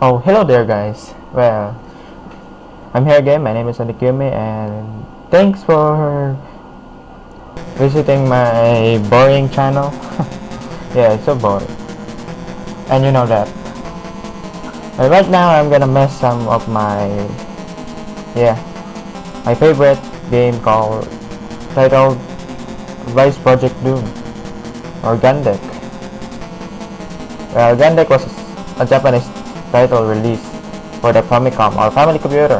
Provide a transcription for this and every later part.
Oh, hello there, guys. Well, I'm here again. My name is AniKyuMe, and thanks for visiting my boring channel. Yeah, it's so boring, and you know that. Right now, I'm gonna mess some of yeah my favorite game called titled Vice Project Doom or Gundek. Well, Gundek was a Japanese title released for the Famicom or Family Computer.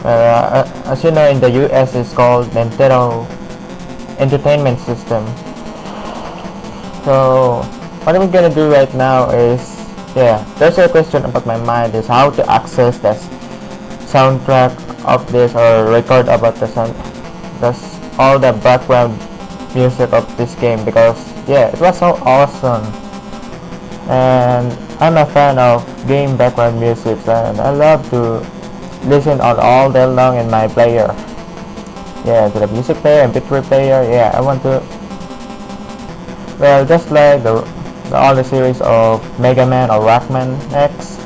As you know, in the US, it's called Nintendo Entertainment System. So, what I'm gonna do right now is, there's a question about my mind is how to access the soundtrack of this or record about all the background music of this game because it was so awesome. And I'm a fan of game background music, and I love to listen on all day long in my player. Yeah, to the music player and MP3 player. Yeah, I want to. Well, just like all the series of Mega Man or Rockman X.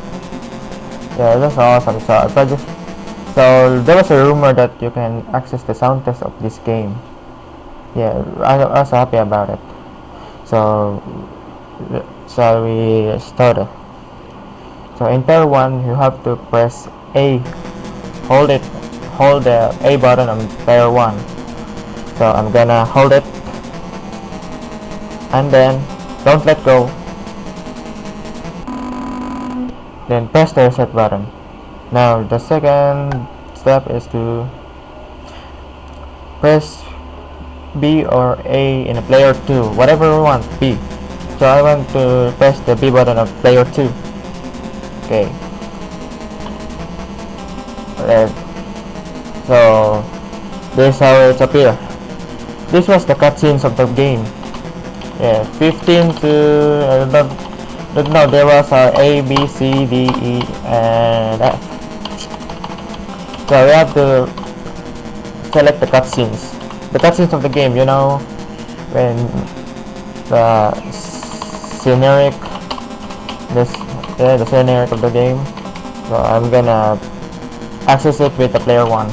Yeah, that's awesome. So there was a rumor that you can access the sound test of this game. Yeah, I was happy about it. So shall we start it? So in pair 1, you have to press A. Hold the A button on pair 1. So I'm gonna hold it and then don't let go. Then press the reset button. Now the second step is to press B or A in a player 2, whatever you want, B. So I want to press the B button of player 2. Okay. So this is how it appears. This was the cutscenes of the game. 15 to I don't know. There was A, B, C, D, E, and F. So we have to select the cutscenes. The cutscenes of the game. You know, when the scenery the scenery of the game. So I'm gonna access it with the player 1.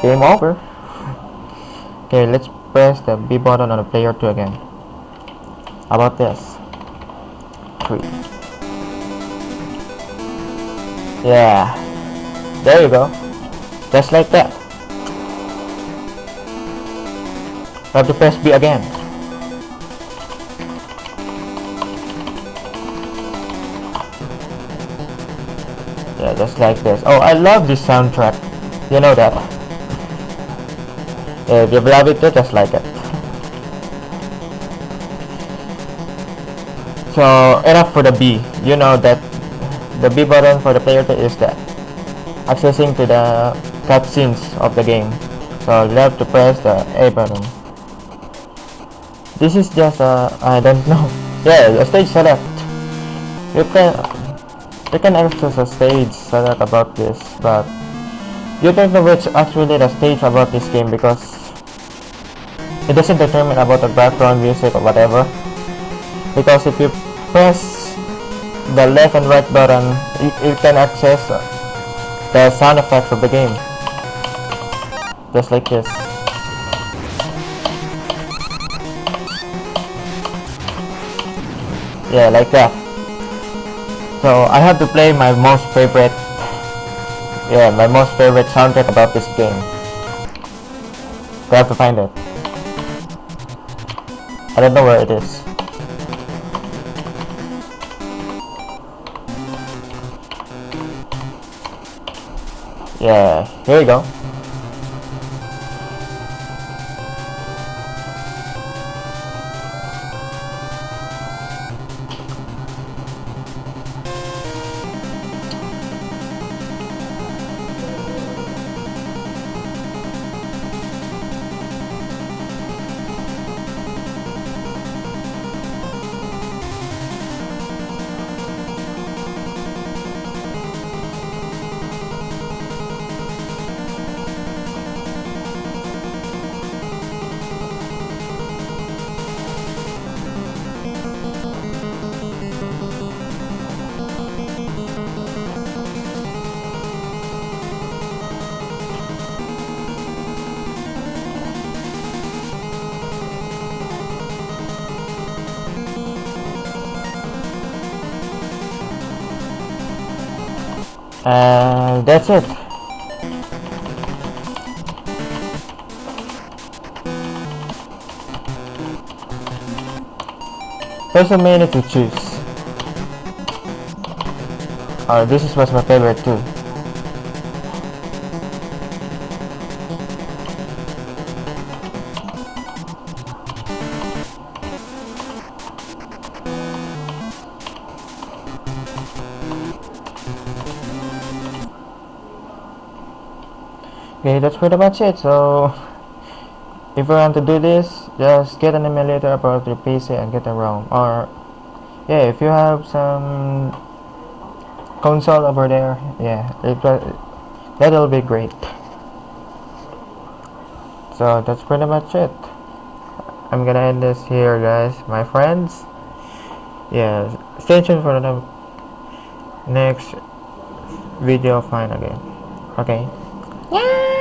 Game over. Okay, let's press the B button on the player 2 again. How about this? 3. Yeah, there you go. Just like that. I have to press B again. Yeah, just like this. Oh, I love this soundtrack. You know that. If you love it, just like it. So enough for the B. You know that the B button for the player 2 is that accessing to the cutscenes of the game. So you have to press the A button. This is just I don't know. Yeah, the stage select. You can access a stage select about this, but you don't know which actually the stage about this game because it doesn't determine about the background music or whatever. Because if you press the left and right button, you can access the sound effects of the game. Just like this. Yeah, like that. So I have to play my most favorite soundtrack about this game. I have to find it. I don't know where it is. Yeah, here we go. And that's it. There's so many to choose. This was my favorite too. Okay, that's pretty much it. So if you want to do this, just get an emulator about your PC and get a ROM. Or yeah, if you have some console over there, yeah, that'll be great. So that's pretty much it. I'm gonna end this here, guys, my friends. Yeah, stay tuned for the next video. Fine again. Okay. Yeah.